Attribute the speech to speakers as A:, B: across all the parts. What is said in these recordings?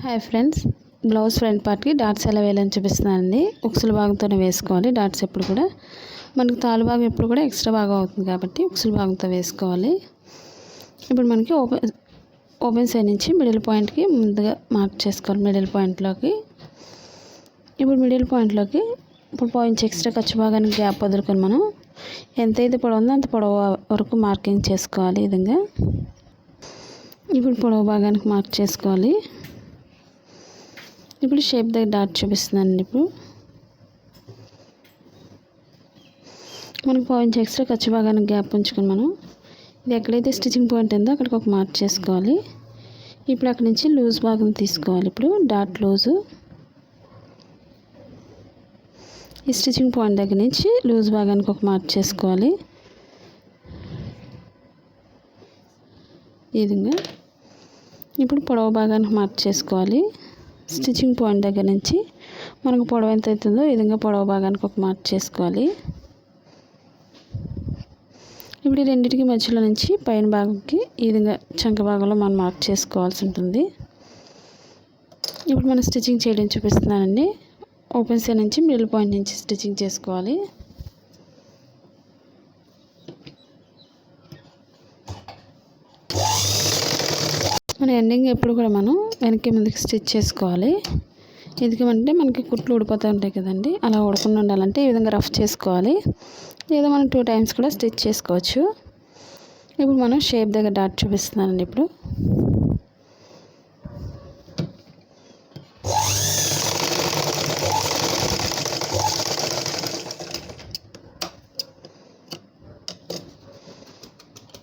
A: Hi friends, blouse front పార్ట్కి dots ఎలా వేయాలని చూపిస్తున్నానండి. ఉక్సుల భాగంతోనే వేసుకోవాలి డాట్స్. ఎప్పుడు కూడా మనకి తాలు భాగం ఎప్పుడు కూడా ఎక్స్ట్రా భాగం అవుతుంది కాబట్టి ఉక్సుల భాగంతో వేసుకోవాలి. ఇప్పుడు మనకి ఓపెన్ సైడ్ నుంచి మిడిల్ పాయింట్కి ముందుగా మార్క్ చేసుకోవాలి. మిడిల్ పాయింట్లోకి ఇప్పుడు పాయింట్స్ ఎక్స్ట్రా ఖర్చు భాగానికి గ్యాప్ వదులుకొని మనం ఎంతైతే పొడవు ఉందో అంత పొడవు వరకు మార్కింగ్ చేసుకోవాలి. ఈ విధంగా ఇప్పుడు పొడవు భాగానికి మార్క్ చేసుకోవాలి. ఇప్పుడు షేప్ దగ్గర డాట్ చూపిస్తున్నానండి. ఇప్పుడు మనకు పాయింట్స్ ఎక్స్ట్రా ఖర్చు భాగానికి గ్యాప్ ఉంచుకొని మనం ఇది ఎక్కడైతే స్టిచ్చింగ్ పాయింట్ ఉందో అక్కడికి ఒక మార్క్ చేసుకోవాలి. ఇప్పుడు అక్కడి నుంచి లూజ్ భాగం తీసుకోవాలి. ఇప్పుడు డాట్ లూజు ఈ స్టిచ్చింగ్ పాయింట్ దగ్గర నుంచి లూజ్ భాగానికి ఒక మార్క్ చేసుకోవాలి. ఈ విధంగా ఇప్పుడు పొడవు భాగానికి మార్క్ చేసుకోవాలి. స్టిచ్చింగ్ పాయింట్ దగ్గర నుంచి మనకు పొడవు ఎంత అవుతుందో ఈ విధంగా పొడవు భాగానికి ఒక మార్క్ చేసుకోవాలి. ఇప్పుడు ఈ రెండింటికి మధ్యలో నుంచి పైన భాగంకి ఈ విధంగా చంక భాగంలో మనం మార్క్ చేసుకోవాల్సి ఉంటుంది. ఇప్పుడు మనం స్టిచ్చింగ్ చేయడం చూపిస్తున్నానండి. ఓపెన్ సైడ్ నుంచి మిడిల్ పాయింట్ నుంచి స్టిచ్చింగ్ చేసుకోవాలి. మన ఎండింగ్ ఎప్పుడు కూడా మనం వెనక్కి ముందుకు స్టిచ్ చేసుకోవాలి. ఎందుకంటే మనకి కుట్లు ఊడిపోతూ ఉంటాయి కదండి, అలా ఊడకుండా ఉండాలంటే ఈ విధంగా రఫ్ చేసుకోవాలి. లేదా మనం 2 times కూడా స్టిచ్ చేసుకోవచ్చు. ఇప్పుడు మనం షేప్ దగ్గర డాట్ చూపిస్తున్నానండి.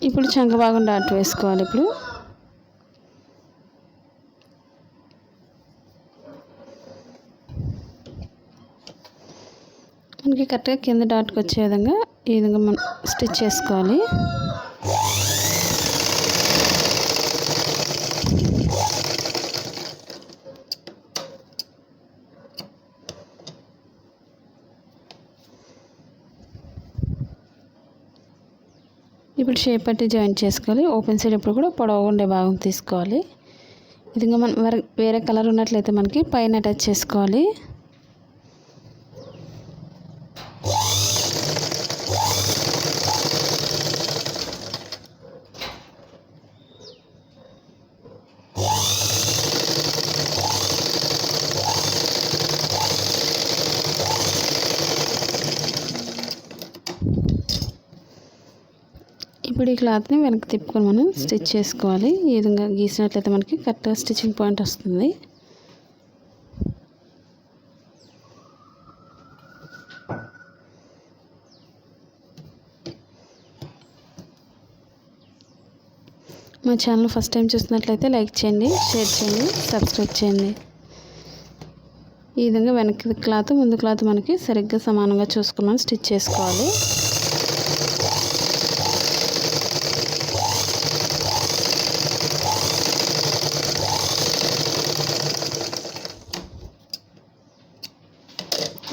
A: ఇప్పుడు చంక భాగం డాట్ వేసుకోవాలి. ఇప్పుడు మనకి కరెక్ట్గా కింద డాట్కి వచ్చే విధంగా ఈ విధంగా మనం స్టిచ్ చేసుకోవాలి. ఇప్పుడు షేప్ పట్టి జాయింట్ చేసుకోవాలి. ఓపెన్ సైడ్ ఎప్పుడు కూడా పొడవుగా ఉండే భాగం తీసుకోవాలి. ఈ విధంగా మనం వేరే కలర్ ఉన్నట్లయితే మనకి పైన అటాచ్ చేసుకోవాలి. ఇప్పుడు ఈ క్లాత్ని వెనక్కి తిప్పుకొని మనం స్టిచ్ చేసుకోవాలి. ఈ విధంగా గీసినట్లయితే మనకి కరెక్ట్గా స్టిచ్చింగ్ పాయింట్ వస్తుంది. మా ఛానల్ ఫస్ట్ టైం చూస్తున్నట్లయితే లైక్ చేయండి, షేర్ చేయండి, సబ్స్క్రైబ్ చేయండి. ఈ విధంగా వెనక్కి క్లాత్ ముందు క్లాత్ మనకి సరిగ్గా సమానంగా చూసుకుని మనం స్టిచ్ చేసుకోవాలి.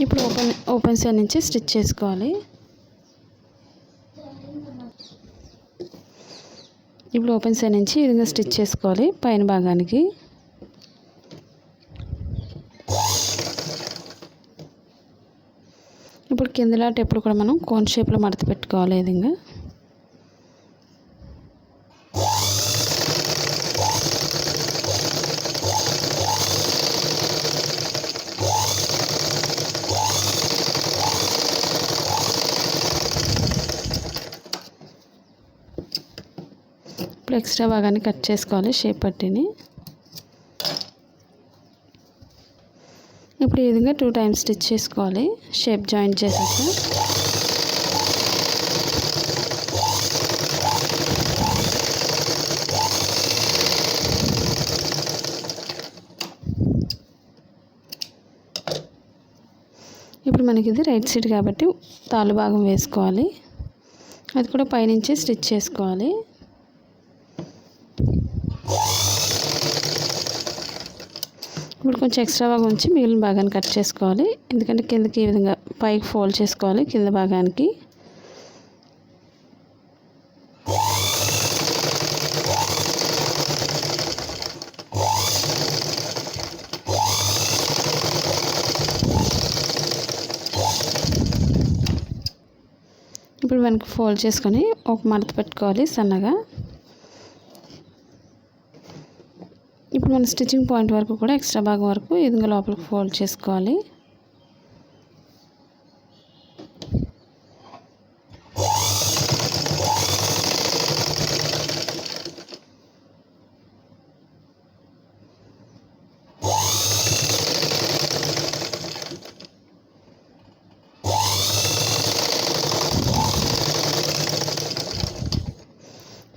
A: ఇప్పుడు ఓపెన్ సైడ్ నుంచి స్టిచ్ చేసుకోవాలి. ఇప్పుడు ఓపెన్ సైడ్ నుంచి ఈ విధంగా స్టిచ్ చేసుకోవాలి పైన భాగానికి. ఇప్పుడు కింద లాట్ ఎప్పుడు కూడా మనం కోన్ షేప్లో మడత పెట్టుకోవాలి. ఈ విధంగా ఇప్పుడు ఎక్స్ట్రా భాగాన్ని కట్ చేసుకోవాలి షేప్ పట్టిని. ఇప్పుడు ఈ విధంగా 2 times స్టిచ్ చేసుకోవాలి షేప్ జాయింట్ చేసాక. ఇప్పుడు మనకి ఇది రైట్ సైడ్ కాబట్టి తాలు భాగం వేసుకోవాలి. అది కూడా పైనుంచి స్టిచ్ చేసుకోవాలి. ఇప్పుడు కొంచెం ఎక్స్ట్రా భాగం ఉంచి మిగిలిన భాగాన్ని కట్ చేసుకోవాలి. ఎందుకంటే కిందకి ఈ విధంగా పైకి ఫోల్డ్ చేసుకోవాలి కింద భాగానికి. వెనక్కి ఫోల్డ్ చేసుకొని ఒక మడత పెట్టుకోవాలి సన్నగా. ఇప్పుడు మన స్టిచ్చింగ్ పాయింట్ వరకు కూడా ఎక్స్ట్రా భాగం వరకు ఈ విధంగా లోపలికి ఫోల్డ్ చేసుకోవాలి.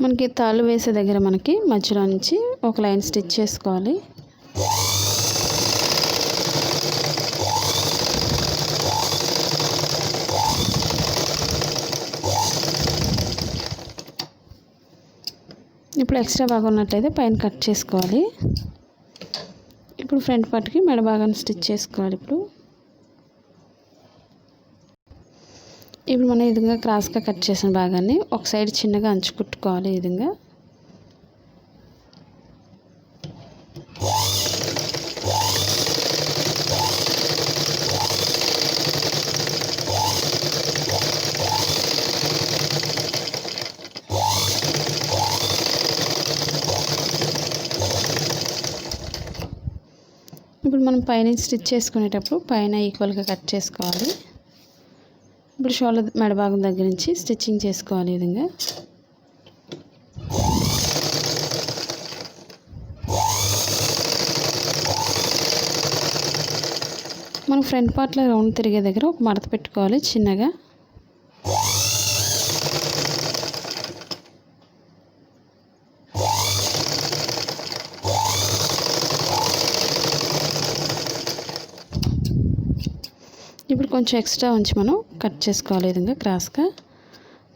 A: మనకి తాళ్ళు వేసే దగ్గర మనకి మధ్యలో నుంచి ఒక లైన్ స్టిచ్ చేసుకోవాలి. ఇప్పుడు ఎక్స్ట్రా భాగం ఉన్నట్లయితే పైన కట్ చేసుకోవాలి. ఇప్పుడు ఫ్రంట్ పార్ట్కి మెడ భాగాన్ని స్టిచ్ చేసుకోవాలి. ఇప్పుడు మనం ఈ విధంగా క్రాస్గా కట్ చేసిన భాగాన్ని ఒక సైడ్ చిన్నగా అంచు కుట్టుకోవాలి. ఈ విధంగా ఇప్పుడు మనం పైనుంచి స్టిచ్ చేసుకునేటప్పుడు పైన ఈక్వల్గా కట్ చేసుకోవాలి. ఇప్పుడు షోల్డర్ మెడ భాగం దగ్గర నుంచి స్టిచ్చింగ్ చేసుకోవాలి. ఈ విధంగా మనం ఫ్రంట్ పార్ట్లో రౌండ్ తిరిగే దగ్గర ఒక మడత పెట్టుకోవాలి చిన్నగా. ఇప్పుడు కొంచెం ఎక్స్ట్రా ఉంచి మనం కట్ చేసుకోవాలి. ఈ విధంగా క్రాస్గా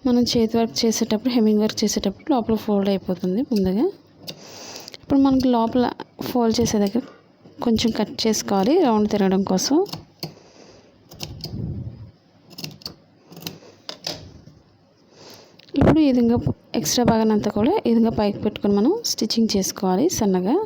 A: మనం చేతి వర్క్ చేసేటప్పుడు హెమ్మింగ్ వర్క్ చేసేటప్పుడు లోపల ఫోల్డ్ అయిపోతుంది ముందుగా. ఇప్పుడు మనకి లోపల ఫోల్డ్ చేసే దగ్గర కొంచెం కట్ చేసుకోవాలి రౌండ్ తిరగడం కోసం. ఇప్పుడు ఈ విధంగా ఎక్స్ట్రా భాగాన్ని అంతా కూడా ఈ విధంగా పైకి పెట్టుకొని మనం స్టిచ్చింగ్ చేసుకోవాలి సన్నగా.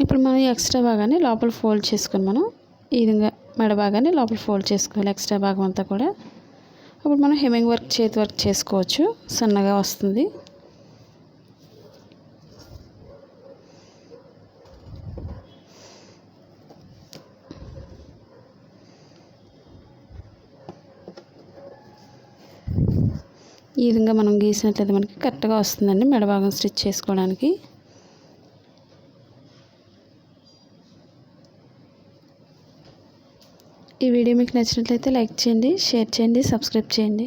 A: ఇప్పుడు మనం ఎక్స్ట్రా భాగాన్ని లోపల ఫోల్డ్ చేసుకొని మనం ఈ విధంగా మెడ భాగాన్ని లోపల ఫోల్డ్ చేసుకోవాలి ఎక్స్ట్రా భాగం అంతా కూడా. అప్పుడు మనం హెమ్మింగ్ వర్క్ చేతి వర్క్ చేసుకోవచ్చు, సన్నగా వస్తుంది. ఈ విధంగా మనం గీసినట్లయితే మనకి కరెక్ట్గా వస్తుందండి మెడ భాగం స్టిచ్ చేసుకోవడానికి. ఈ వీడియో మీకు నచ్చినట్లయితే లైక్ చేయండి, షేర్ చేయండి, సబ్స్క్రైబ్ చేయండి.